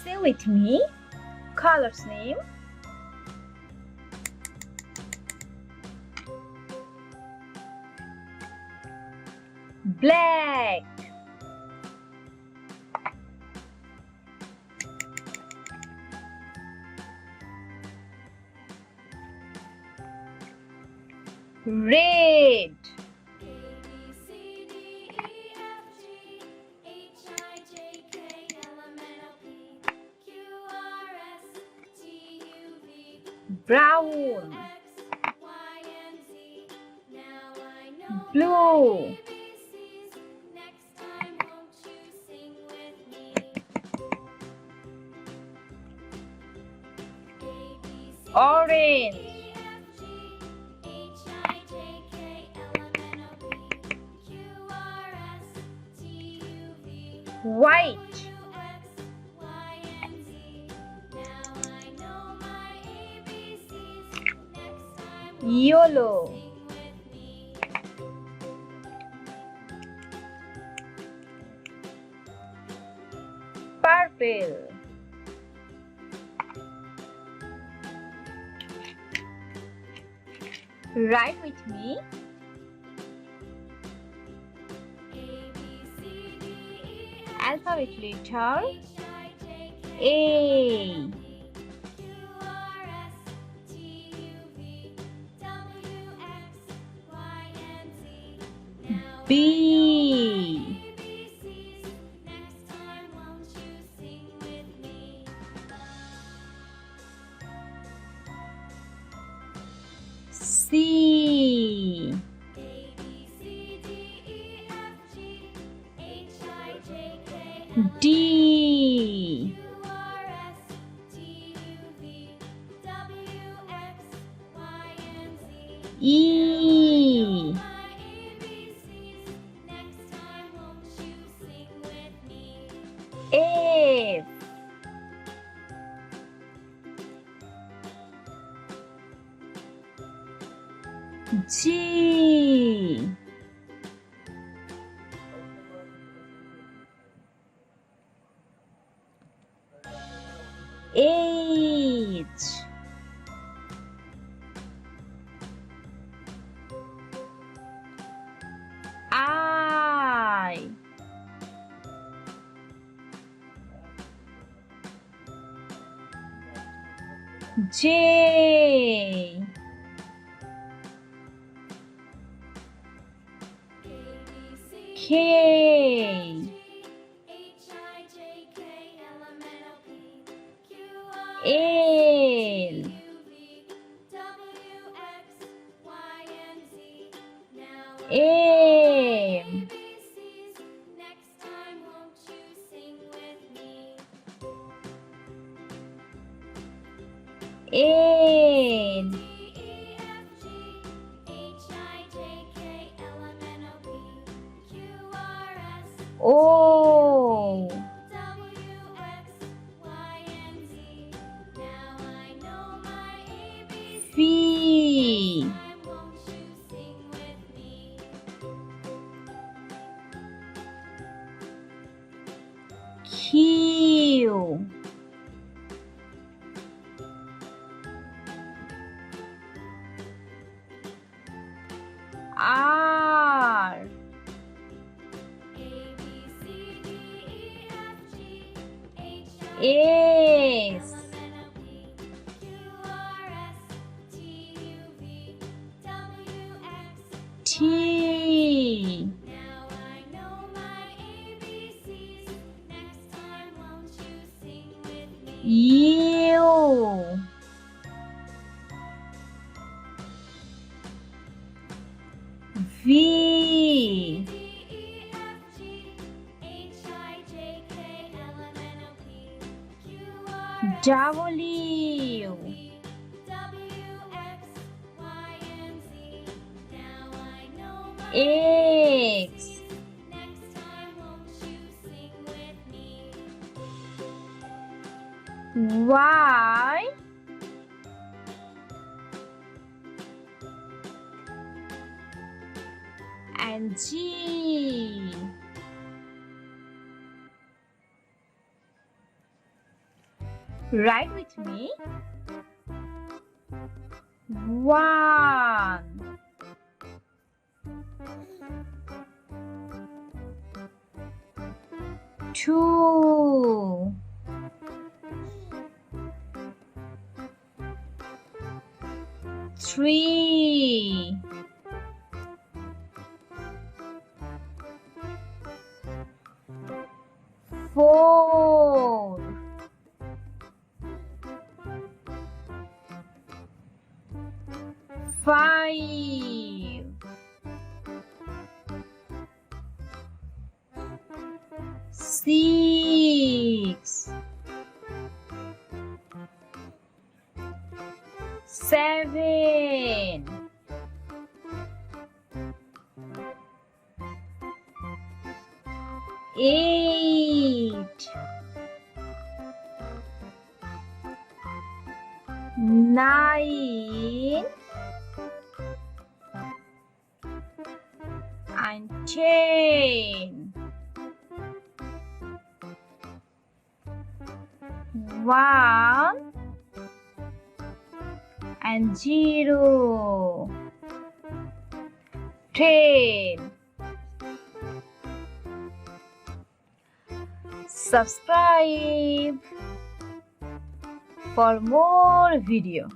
Say with me. Color's name. Black. Red. Brown. Blue. Orange. White. Yellow. Purple. Write with me. Alphabet letter A. B. C. D. E. F. G. H. I. J. K. L. M. N. O. P. Q. R. S. T. U. V. W. X. Y. and G. Write with me. 1, 2, 3, 4, 5, 6, 7, 8, 9, and 10. 1 and 0. 10. Subscribe for more video.